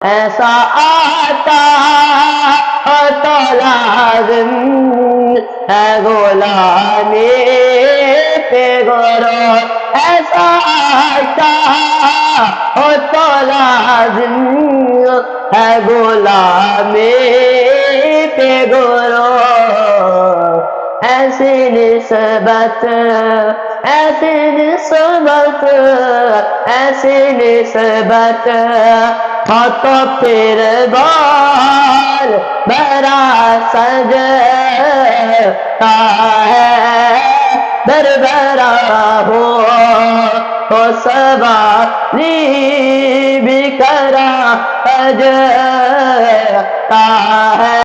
ऐसा आता तो लाज़िम है गुलामी पे गौरो। ऐसा आता तो लाज़िम है गुलामी पे गौरो। ऐसी निस्बत ऐसी निस्बत ऐसी निस्बत हो तो फिर बाल बरा सजता है बरबरा हो सवाली भी करा सजता है।